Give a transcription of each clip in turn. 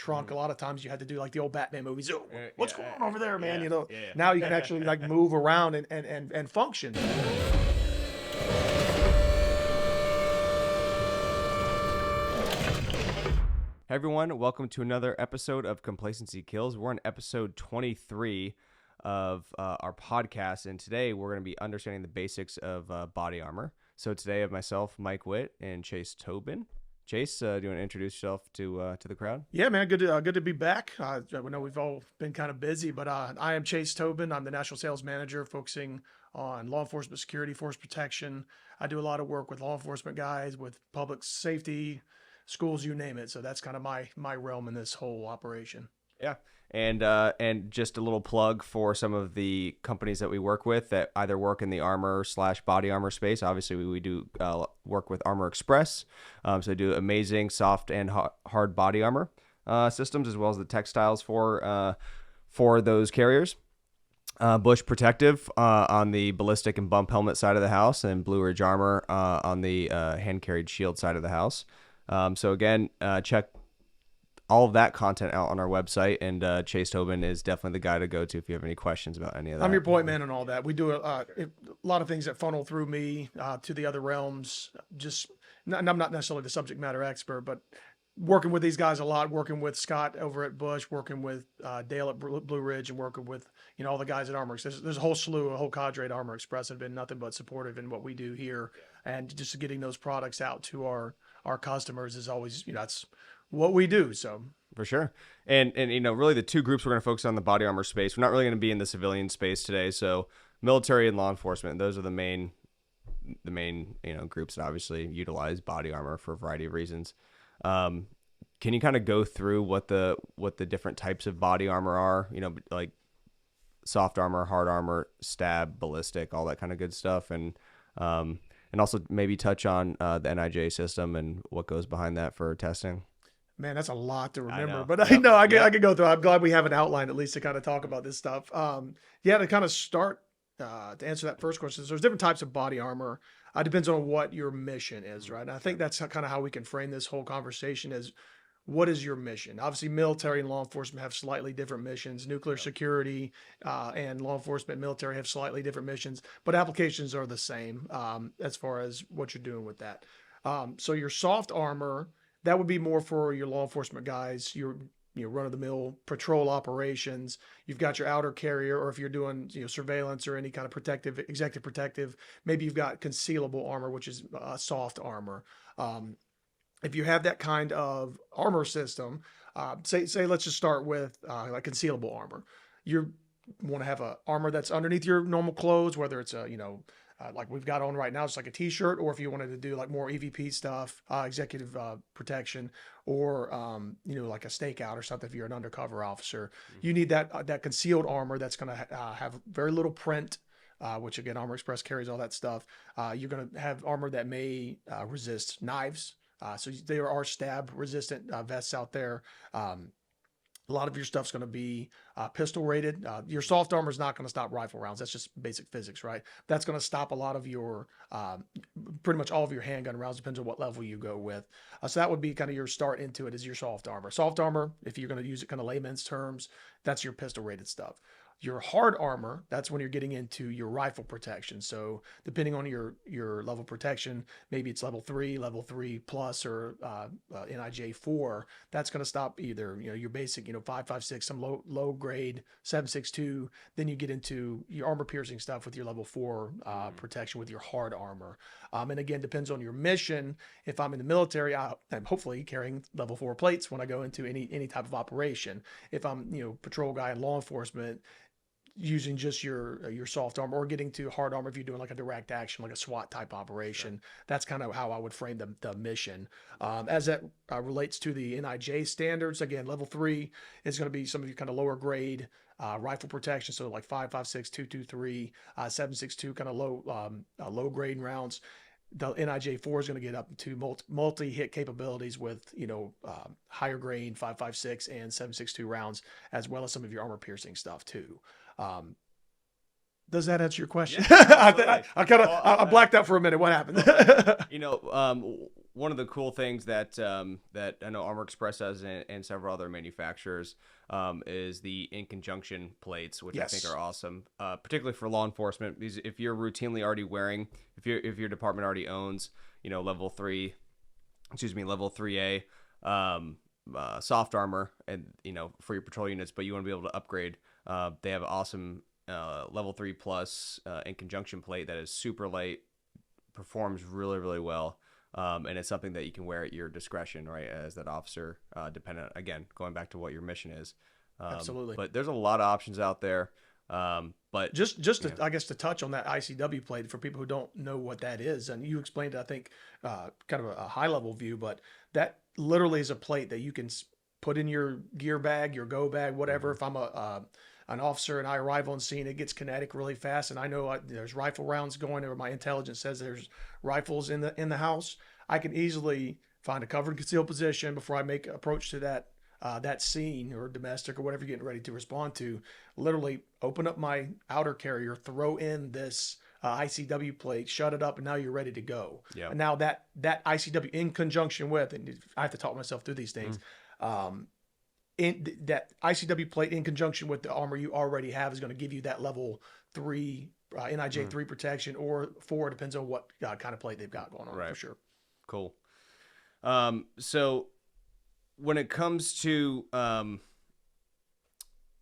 trunk. A lot of times you had to do like the old Batman movies. Oh, what's going on Yeah, over there, man? yeah, You know, yeah. now you can actually like move around and function. Hey everyone, welcome to another episode of Complacency Kills. We're on episode 23 of our podcast, and today we're going to be understanding the basics of body armor. So today I have myself, Mike Witt, and Chase Tobin. Chase, do you want to introduce yourself to the crowd? Yeah, man, good to be back. I know we've all been kind of busy, but I am Chase Tobin. I'm the National Sales Manager focusing on law enforcement security, force protection. I do a lot of work with law enforcement guys, with public safety, schools, you name it. So that's kind of my realm in this whole operation. Yeah, and just a little plug for some of the companies that we work with that either work in the armor/body armor space. Obviously, we do work with Armor Express, so they do amazing soft and hard body armor systems, as well as the textiles for those carriers. Bush Protective on the ballistic and bump helmet side of the house, and Blue Ridge Armor on the hand-carried shield side of the house. So again, check all of that content out on our website, and Chase Tobin is definitely the guy to go to if you have any questions about any of that. I'm your point man on all that. We do a lot of things that funnel through me to the other realms. And I'm not necessarily the subject matter expert, but working with these guys a lot, working with Scott over at Bush, working with Dale at Blue Ridge, and working with all the guys at Armor Express. There's a whole slew, a whole cadre at Armor Express that have been nothing but supportive in what we do here, and just getting those products out to our customers is always that's what we do. So for sure. And really the two groups we're going to focus on the body armor space. We're not really going to be in the civilian space today. So military and law enforcement, those are the main groups that obviously utilize body armor for a variety of reasons. Can you kind of go through what the different types of body armor are, like soft armor, hard armor, stab, ballistic, all that kind of good stuff. And also maybe touch on the NIJ system and what goes behind that for testing. Man, that's a lot to remember, I know. but I can go through. I'm glad we have an outline at least to kind of talk about this stuff. To kind of start to answer that first question, so there's different types of body armor. Depends on what your mission is, right? And I think that's kind of how we can frame this whole conversation is, what is your mission? Obviously, military and law enforcement have slightly different missions. Nuclear security and law enforcement, military have slightly different missions, but applications are the same as far as what you're doing with that. So your soft armor, that would be more for your law enforcement guys, your run-of-the-mill patrol operations. You've got your outer carrier, or if you're doing surveillance or any kind of protective, executive protective, maybe you've got concealable armor, which is soft armor. If you have that kind of armor system, say let's just start with like concealable armor. You want to have a armor that's underneath your normal clothes, whether it's like we've got on right now, it's like a t-shirt, or if you wanted to do like more EVP stuff, executive protection, or like a stakeout or something. If you're an undercover officer, you need that concealed armor that's going to have very little print, which again, Armor Express carries all that stuff. You're going to have armor that may resist knives. So there are stab resistant vests out there. A lot of your stuff's going to be pistol rated. Your soft armor is not going to stop rifle rounds. That's just basic physics, right? That's going to stop a lot of your, pretty much all of your handgun rounds, depends on what level you go with. So that would be kind of your start into it, is your soft armor. Soft armor, if you're going to use it kind of layman's terms, that's your pistol rated stuff. Your hard armor, that's when you're getting into your rifle protection. So depending on your level of protection, maybe it's level 3 plus, or NIJ-IV. That's going to stop either your basic 5.56, some low grade 7.62. Then you get into your armor piercing stuff with your level 4 protection with your hard armor. And again, depends on your mission. If I'm in the military, I'm hopefully carrying level 4 plates when I go into any type of operation. If I'm patrol guy in law enforcement, using just your soft armor, or getting to hard armor if you're doing like a direct action, like a SWAT type operation. Sure. That's kind of how I would frame the mission. As that relates to the NIJ standards, again, level 3 is going to be some of your kind of lower grade rifle protection. So like 5.56, 2.23, 7.62, kind of low grade rounds. The NIJ-IV is going to get up to multi-hit capabilities with, higher grade 5.56 and 7.62 rounds, as well as some of your armor piercing stuff too. Does that answer your question? Yeah, I blacked out for a minute. What happened? one of the cool things that that I know Armor Express does and several other manufacturers is the in conjunction plates, which I think Yes. are awesome, particularly for law enforcement. Because if you're routinely already wearing, if your department already owns, level 3, level 3A, soft armor, and for your patrol units, but you want to be able to upgrade. They have awesome level 3 plus in conjunction plate that is super light, performs really really well, and it's something that you can wear at your discretion, right, as that officer, dependent, again, going back to what your mission is. Absolutely. But there's a lot of options out there. But Just to, I guess, to touch on that ICW plate for people who don't know what that is, and you explained it, I think, kind of a high level view, but that literally is a plate that you can put in your gear bag, your go bag, whatever. If I'm an officer and I arrive on scene, it gets kinetic really fast, and I know there's rifle rounds going, or my intelligence says there's rifles in the house. I can easily find a covered concealed position before I make approach to that scene or domestic or whatever you're getting ready to respond to. Literally open up my outer carrier, throw in this ICW plate, shut it up, and now you're ready to go. Yeah. And now that ICW in conjunction with, and I have to talk myself through these things, in that ICW plate in conjunction with the armor you already have is going to give you that level 3 NIJ-III protection, or 4, depends on what kind of plate they've got going on, Right. for sure. Cool. So when it comes to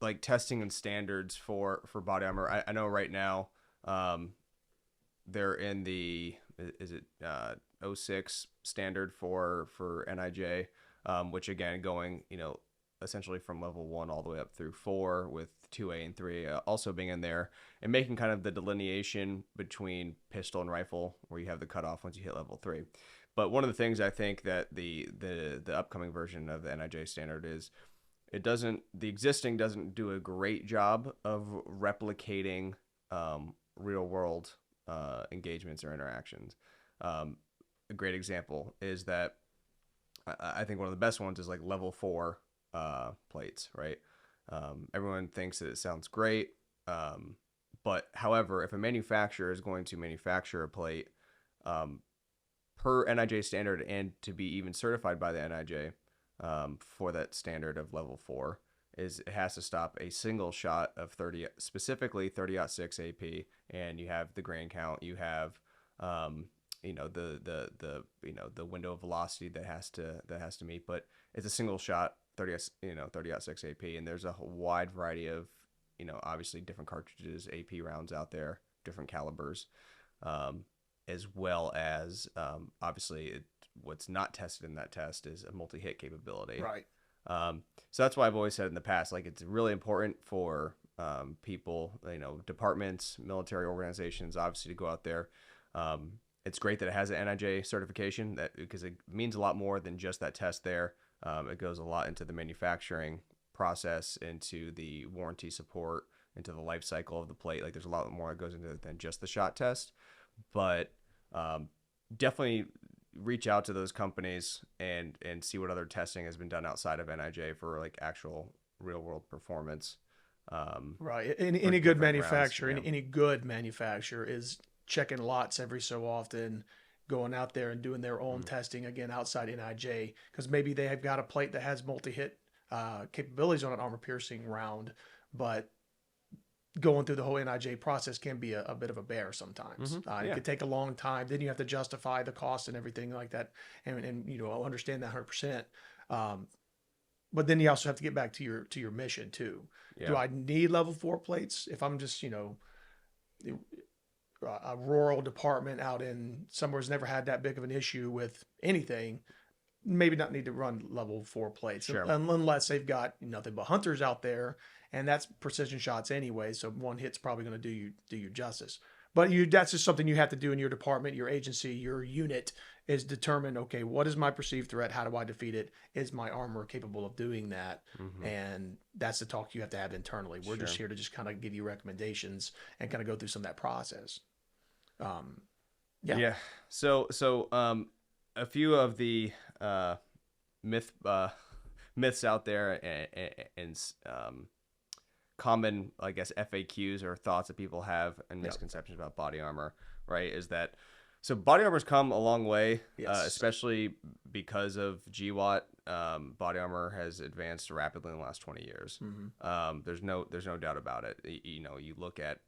like testing and standards for body armor, I know right now they're in the, is it 06 standard for NIJ, which again, going essentially from level 1 all the way up through 4, with 2A and 3 also being in there, and making kind of the delineation between pistol and rifle, where you have the cutoff once you hit level 3. But one of the things I think that the upcoming version of the NIJ standard is, the existing doesn't do a great job of replicating real world engagements or interactions. A great example is that I think one of the best ones is like level 4 plates, right? Everyone thinks that it sounds great, but however, if a manufacturer is going to manufacture a plate per NIJ standard, and to be even certified by the NIJ for that standard of level 4, is it has to stop a single shot of 30, specifically 30-06 AP, and you have the grain count, you have the window of velocity that has to meet, but it's a single shot 30-06 AP, and there's a wide variety of obviously different cartridges, AP rounds out there, different calibers, as well as obviously what's not tested in that test is a multi-hit capability. Right. So that's why I've always said in the past, like, it's really important for people, departments, military organizations, obviously, to go out there. It's great that it has an NIJ certification, because it means a lot more than just that test there. It goes a lot into the manufacturing process, into the warranty support, into the life cycle of the plate. Like, there's a lot more that goes into it than just the shot test. But definitely reach out to those companies and see what other testing has been done outside of NIJ for like actual real world performance. Right. Any good manufacturer, rounds, yeah. any good manufacturer is checking lots every so often, going out there and doing their own testing, again, outside NIJ, because maybe they have got a plate that has multi-hit capabilities on an armor piercing round, but going through the whole NIJ process can be a bit of a bear sometimes. It could take a long time. Then you have to justify the cost and everything like that, and understand that 100%. But then you also have to get back to your mission too. Yeah. Do I need level 4 plates if I'm just a rural department out in somewhere who's never had that big of an issue with anything? Maybe not need to run level 4 plates, Sure. unless they've got nothing but hunters out there, and that's precision shots anyway. So one hit's probably going to do you justice. But that's just something you have to do in your department, your agency, your unit, is determine, okay, what is my perceived threat? How do I defeat it? Is my armor capable of doing that? And that's the talk you have to have internally. We're just here to just kind of give you recommendations and kind of go through some of that process. Yeah. So a few of the myths out there, and common, I guess, FAQs or thoughts that people have and misconceptions about body armor, right, is that So body armor's come a long way, Yes. especially because of GWAT. Body armor has advanced rapidly in the last 20 years. There's no doubt about it. You know, you look at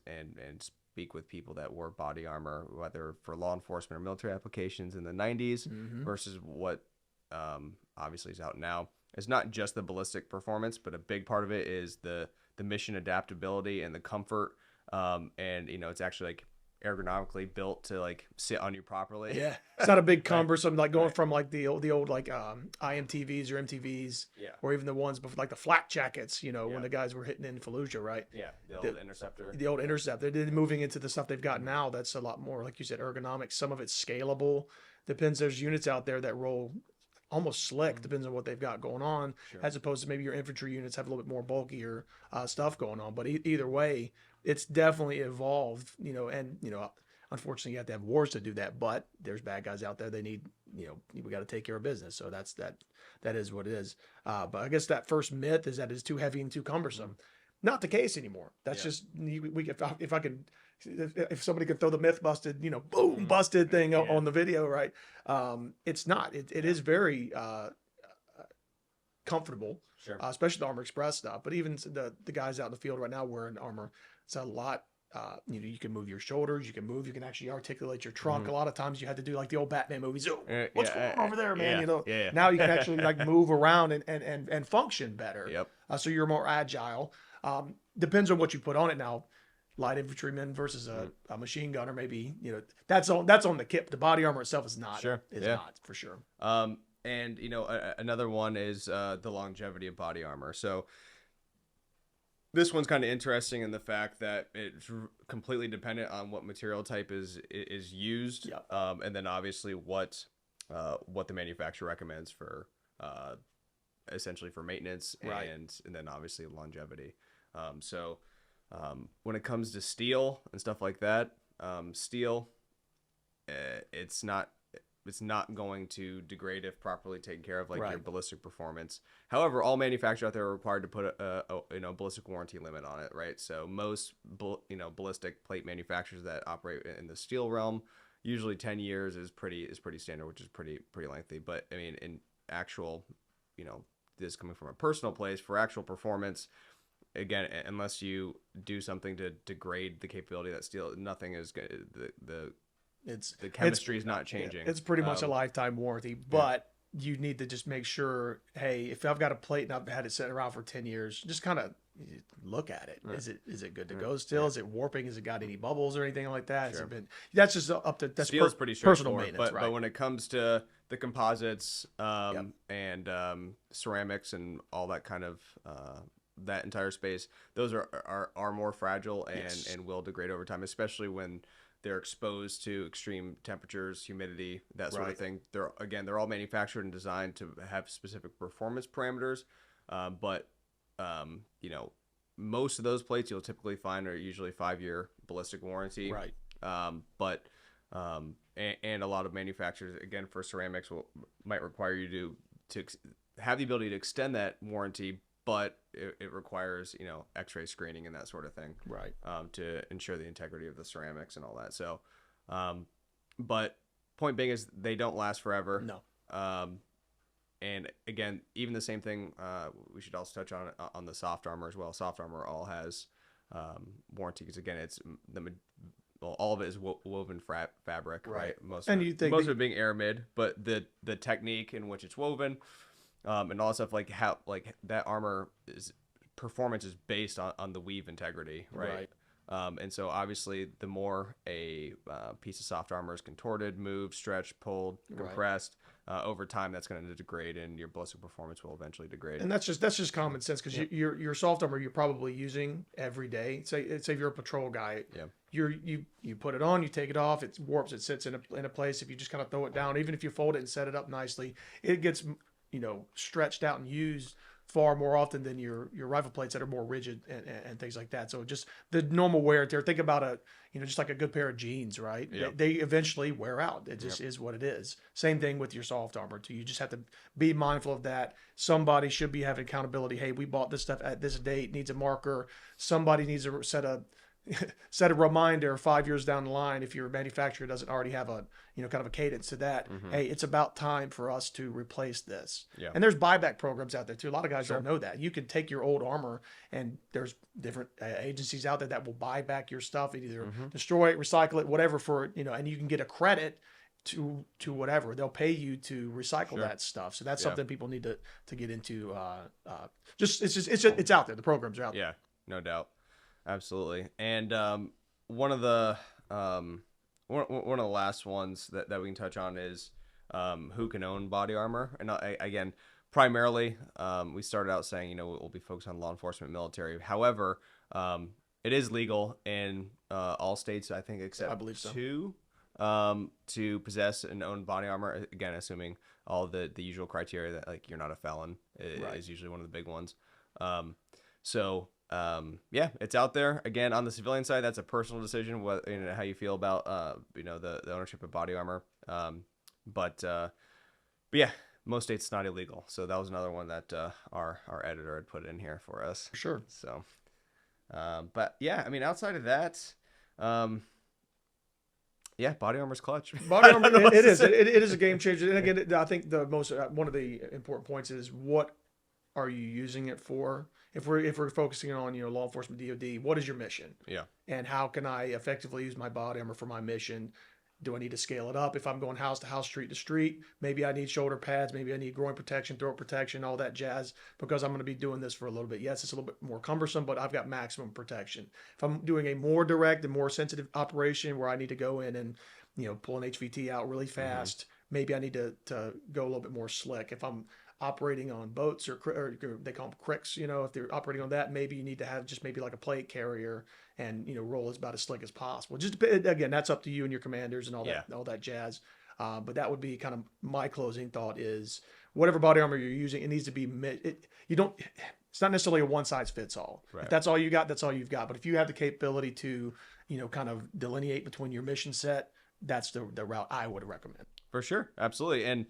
and speak with people that wore body armor, whether for law enforcement or military applications in the 90s versus what obviously is out now. It's not just the ballistic performance, but a big part of it is the mission adaptability and the comfort. And you know, it's actually like ergonomically built to like sit on you properly. Yeah, it's not a big cumbersome like going from like the old like IMTVs or MTVs, or even the ones before like the flak jackets. You know, when the guys were hitting in Fallujah, right? Yeah, the old Interceptor. The old Interceptor. They're moving into the stuff they've got now. That's a lot more, like you said, ergonomic. Some of it's scalable. Depends. There's units out there that roll almost slick, depends on what they've got going on, as opposed to maybe your infantry units have a little bit more bulkier stuff going on. But either way, it's definitely evolved, you know, and, you know, unfortunately you have to have wars to do that, but there's bad guys out there. They need, you know, we got to take care of business. So that is what it is. But I guess that first myth is that it's too heavy and too cumbersome. Not the case anymore. That's just, if somebody could throw the myth busted, you know, boom, busted thing on the video, right? It's not, it is very comfortable, especially the Armor Express stuff, but even the guys out in the field right now wearing armor, it's a lot. You know, you can move your shoulders, you can actually articulate your trunk. A lot of times you had to do like the old Batman movies. Oh, what's going on over there, man? You know, now you can actually like move around and function better. So you're more agile. Depends on what you put on it now. Light infantryman versus a machine gunner, maybe, you know, that's on the kit. The body armor itself is not. Not for sure. And you know, another one is the longevity of body armor. So this one's kind of interesting in the fact that it's completely dependent on what material type is used, and then obviously what the manufacturer recommends for essentially for maintenance and then obviously longevity. When it comes to steel and stuff like that, steel, it's not going to degrade if properly taken care of, like your ballistic performance. However, all manufacturers out there are required to put a ballistic warranty limit on it, right? So most ballistic plate manufacturers that operate in the steel realm, usually 10 years is pretty standard, which is pretty lengthy. But I mean, in actual, you know, this coming from a personal place for actual performance, again, unless you do something to degrade the capability of that steel, nothing is the chemistry is not changing. It's pretty much a lifetime warranty, but you need to just make sure, hey, if I've got a plate and I've had it sitting around for 10 years, just kind of look at it. Is it good to go still? Is it warping? Has it got any bubbles or anything like that? Has it been, that's just up to, that's Steel's pretty personal maintenance, but when it comes to the composites and ceramics and all that kind of that entire space, those are more fragile and will degrade over time, especially when they're exposed to extreme temperatures, humidity, that sort of thing. They're all manufactured and designed to have specific performance parameters, but you know, most of those plates you'll typically find are usually 5-year ballistic warranty, but and a lot of manufacturers, again, for ceramics might require you to have the ability to extend that warranty, but it requires, you know, X-ray screening and that sort of thing, to ensure the integrity of the ceramics and all that. So, but point being is they don't last forever. No. And again, even the same thing, we should also touch on the soft armor as well. Soft armor all has warranty because, again, it's all of it is woven fabric, right? Most of it being aramid, but the technique in which it's woven. And all that stuff, like how that armor performance is based on the weave integrity, right? And so obviously the more a piece of soft armor is contorted, moved, stretched, pulled, compressed, over time that's going to degrade, and your ballistic performance will eventually degrade. And that's just common sense, because your soft armor you're probably using every day. Say if you're a patrol guy, you put it on, you take it off, it warps, it sits in a place. If you just kind of throw it down, even if you fold it and set it up nicely, it gets, you know, stretched out and used far more often than your rifle plates that are more rigid and things like that. So just the normal wear and tear. Think about just like a good pair of jeans, right? They eventually wear out. It just is what it is. Same thing with your soft armor too. You just have to be mindful of that. Somebody should be having accountability. Hey, we bought this stuff at this date, needs a marker. Somebody needs to set a set a reminder 5 years down the line if your manufacturer doesn't already have a kind of a cadence to that. Hey, it's about time for us to replace this. Yeah. And there's buyback programs out there too. A lot of guys Sure. don't know that. You can take your old armor, and there's different agencies out there that will buy back your stuff, and either destroy it, recycle it, whatever, for and you can get a credit to whatever. They'll pay you to recycle Sure. that stuff. So that's Yeah. something people need to get into. It's out there. The programs are out there. Yeah, no doubt. Absolutely. And one of the one of the last ones that we can touch on is who can own body armor. And again, primarily, we started out saying we'll be focused on law enforcement, military. However, it is legal in all states, I think, except I believe so. 2, to possess and own body armor. Again, assuming all the usual criteria that like you're not a felon is usually one of the big ones. Yeah, it's out there. Again, on the civilian side, that's a personal decision, what how you feel about the ownership of body armor. But yeah, most states it's not illegal. So that was another one that our editor had put in here for us. For sure. So, but yeah, I mean, outside of that, yeah, body armor's clutch. Body armor, it is. It is a game changer. And again, I think the most one of the important points is what are you using it for? If we're focusing on law enforcement, DoD, what is your mission? Yeah. And how can I effectively use my body armor for my mission? Do I need to scale it up? If I'm going house to house, street to street, maybe I need shoulder pads, maybe I need groin protection, throat protection, all that jazz, because I'm going to be doing this for a little bit. Yes, it's a little bit more cumbersome, but I've got maximum protection. If I'm doing a more direct and more sensitive operation where I need to go in and pull an HVT out really fast, maybe I need to go a little bit more slick. If I'm operating on boats or they call them cricks, if they're operating on that, maybe you need to have just maybe like a plate carrier and roll as about as slick as possible. Just again, that's up to you and your commanders and all that jazz. But that would be kind of my closing thought is whatever body armor you're using, it needs to be it's not necessarily a one size fits all. Right. If that's all you got, that's all you've got. But if you have the capability to kind of delineate between your mission set, that's the route I would recommend. For sure. Absolutely. And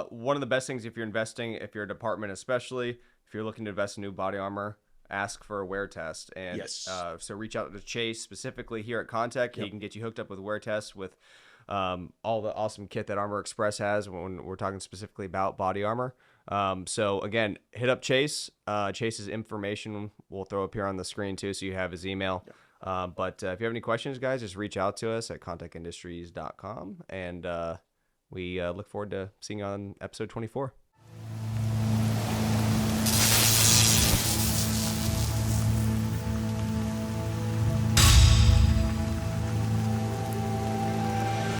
one of the best things if you're investing, if you're a department, especially if you're looking to invest in new body armor, ask for a wear test. And Yes. So reach out to Chase specifically here at Kontek. He can get you hooked up with a wear test with all the awesome kit that Armor Express has when we're talking specifically about body armor. So again, hit up Chase. Chase's information we'll throw up here on the screen too, so you have his email. But if you have any questions, guys, just reach out to us at kontekindustries.com. And we look forward to seeing you on episode 24.